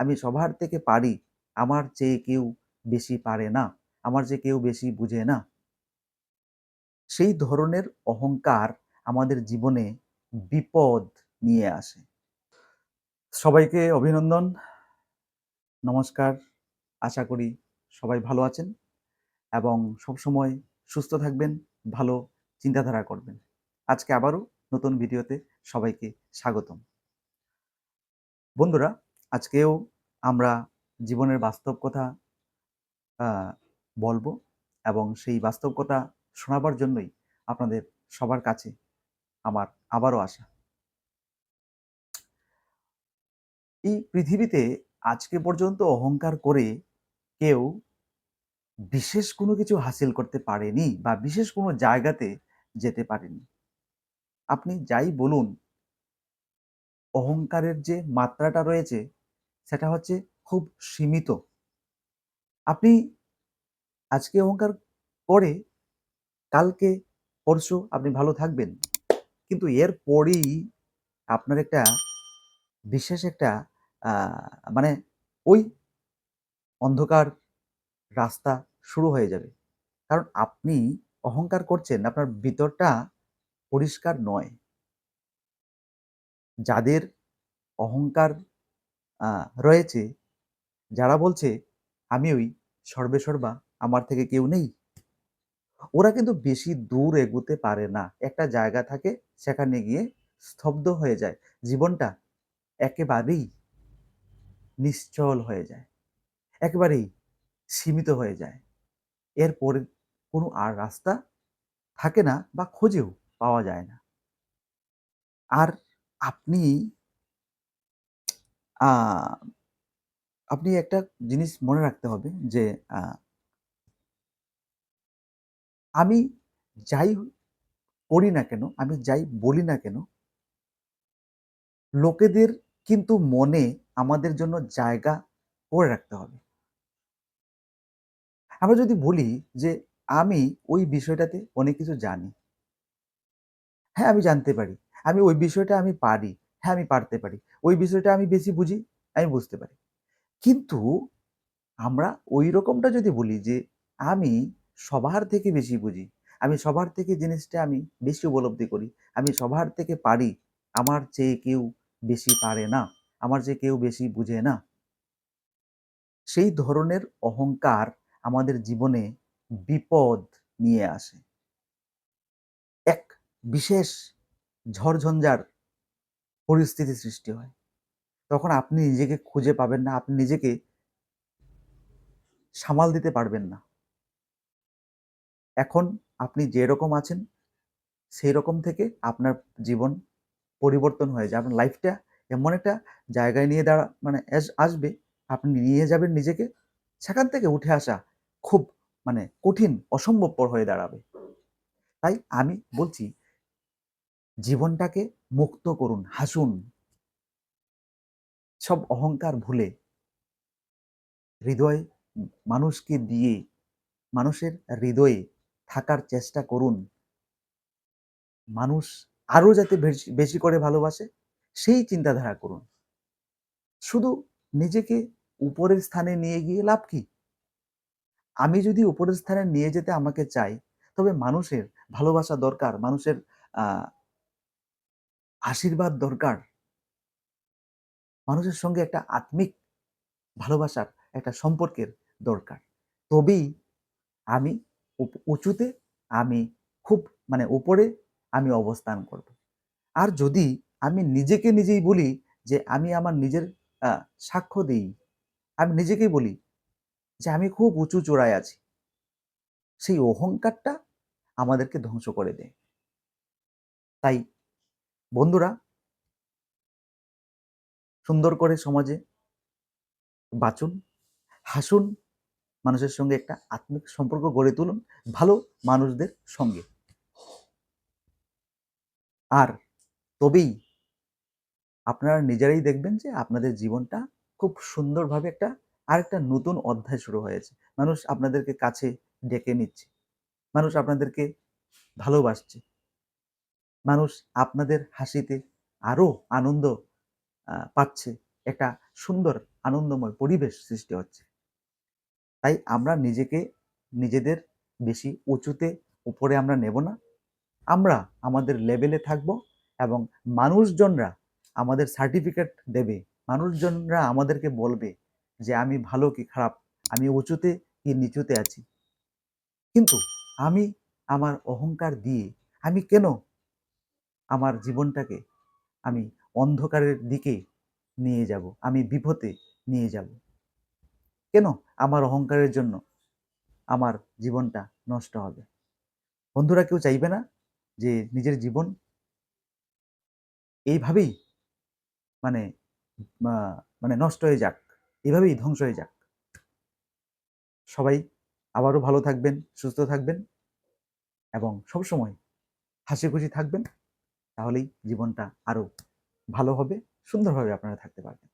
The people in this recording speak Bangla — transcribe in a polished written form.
আমি সবার থেকে পারি, আমার চেয়ে কেউ বেশি পারে না, আমার চেয়ে কেউ বেশি বুঝে না। সেই ধরনের অহংকার আমাদের জীবনে বিপদ নিয়ে আসে। সবাইকে অভিনন্দন, নমস্কার। আশা করি সবাই ভালো আছেন এবং সবসময় সুস্থ থাকবেন, ভালো চিন্তাধারা করবেন। আজকে আবারও নতুন ভিডিওতে সবাইকে স্বাগতম। বন্ধুরা, আজকেও আমরা জীবনের বাস্তব কথা আ বলবো এবং সেই বাস্তব কথা শোনাবার জন্যই আপনাদের সবার কাছে আমার আবারও আসা। এই পৃথিবীতে আজকে পর্যন্ত অহংকার করে কেউ বিশেষ কোনো কিছু হাসিল করতে পারেনি বা বিশেষ কোনো জায়গাতে যেতে পারেনি। আপনি যাই বলুন, অহংকারের যে মাত্রাটা রয়েছে সেটা হচ্ছে খুব সীমিত। আপনি আজকে অহংকার করে কালকে পরশু আপনি ভালো থাকবেন। কিন্তু এরপরেই আপনার একটা বিশেষ একটা আ মানে ওই অন্ধকার রাস্তা শুরু হয়ে যাবে। কারণ আপনি অহংকার করছেন, আপনার ভিতরটা পরিষ্কার নয়। যাদের অহংকার আ রয়েছে, যারা বলছে, "আমি ওই সর্বেসর্বা, আমার থেকে কেউ নেই।" ওরা কিন্তু বেশি দূর এগোতে পারে না। একটা জায়গা থাকে, সেখানে গিয়ে স্তব্ধ হয়ে যায়। জীবনটা একেবারেই নিশ্চল হয়ে যায়। একেবারেই সীমিত হয়ে যায়। এরপরে কোনো আর রাস্তা থাকে না বা খুঁজেও পাওয়া যায় না। আর আপনি আ আপনি একটা জিনিস মনে রাখতে হবে যে, আ আমি যাই করি না কেন, আমি যাই বলি না কেন, লোকেদের কিন্তু মনে আমাদের জন্য জায়গা করে রাখতে হবে। আমরা যদি বলি যে, আমি ওই বিষয়টাতে অনেক কিছু জানি। হ্যাঁ, আমি জানতে পারি। আমি ওই বিষয়টা আমি পারি। হ্যাঁ, আমি পারতে পারি। ওই বিষয়টা আমি বেশি বুঝি, আমি বুঝতে পারি। কিন্তু আমরা ঐরকমটা যদি বলি যে, আমি সবার থেকে বেশি বুঝি, আমি সবার থেকে জিনিসটা আমি বেশি উপলব্ধি করি, আমি সবার থেকে পারি, আমার চেয়ে কেউ বেশি পারে না, আমার চেয়ে কেউ বেশি বুঝে না। সেই ধরনের অহংকার আমাদের জীবনে বিপদ নিয়ে আসে। এক বিশেষ ঝড়ঝঞ্ঝার পরিস্থিতি সৃষ্টি হয়। তখন আপনি নিজেকে খুঁজে পাবেন না, আপনি নিজেকে সামাল দিতে পারবেন না। এখন আপনি যেরকম আছেন সেইরকম থেকে আপনার জীবন পরিবর্তন হয়ে যায়। আপনার লাইফটা এমন একটা জায়গায় নিয়ে মানে আসবে, আপনি নিয়ে যাবেন নিজেকে, সেখান থেকে উঠে আসা খুব মানে কঠিন, অসম্ভবপর হয়ে দাঁড়াবে। তাই আমি বলছি, জীবনটাকে মুক্ত করুন, হাসুন। সব অহংকার ভুলে হৃদয় মানুষকে দিয়ে মানুষের হৃদয়ে থাকার চেষ্টা করুন। মানুষ আরো যাতে বেশি বেশি করে ভালোবাসে, সেই চিন্তাধারা করুন। শুধু নিজেকে উপরের স্থানে নিয়ে গিয়ে লাভ কি? আমি যদি উপরের স্থানে নিয়ে যেতে আমাকে চাই, তবে মানুষের ভালোবাসা দরকার, মানুষের আ আশীর্বাদ দরকার। মানুষের সঙ্গে একটা আত্মিক ভালোবাসার একটা সম্পর্কের দরকার। তবেই আমি উঁচুতে আমি খুব মানে উপরে আমি অবস্থান করব। আর যদি আমি নিজেকে নিজেই বলি যে আমি আমার নিজের আ সাক্ষ্য দেই, আমি নিজেকেই বলি যে আমি খুব উঁচু চূড়ায় আছি। সেই অহংকারটা আমাদেরকে ধ্বংস করে দেয়। তাই বন্ধুরা, সুন্দর করে সমাজে বাঁচুন, হাসুন, মানুষের সঙ্গে একটা আত্মিক সম্পর্ক গড়ে তুলুন, ভালো মানুষদের সঙ্গে। আর তবেই আপনারা নিজেরাই দেখবেন যে আপনাদের জীবনটা খুব সুন্দরভাবে আরেকটা নতুন অধ্যায় শুরু হয়েছে। মানুষ আপনাদেরকে কাছে ডেকে নিচ্ছে। মানুষ আপনাদেরকে ভালোবাসছে। মানুষ আপনাদের হাসিতে আরো আনন্দ পাচ্ছে। একটা সুন্দর আনন্দময় পরিবেশ সৃষ্টি হচ্ছে। তাই আমরা নিজেদের বেশি উঁচুতে উপরে আমরা নেব না। আমরা আমাদের লেভেলে থাকব এবং মানুষজনরা আমাদের সার্টিফিকেট দেবে। মানুষজনরা আমাদেরকে বলবে যে আমি ভালো কি খারাপ, আমি উঁচুতে কি নিচুতে আছি। কিন্তু আমি আমার অহংকার দিয়ে আমি কেন আমার জীবনটাকে আমি অন্ধকারের দিকে নিয়ে যাব, আমি বিপথে নিয়ে যাব? কেন আমার অহংকারের জন্য আমার জীবনটা নষ্ট হবে? বন্ধুরা, কেউ চাইবে না যে নিজের জীবন এইভাবেই মানে আ মানে নষ্ট হয়ে যাক, এভাবেই ধ্বংস হয়ে যাক। সবাই আবারও ভালো থাকবেন, সুস্থ থাকবেন এবং সবসময় হাসিখুশি থাকবেন। তাহলেই জীবনটা আরো ভালো হবে, সুন্দরভাবে আপনারা থাকতে পারবেন।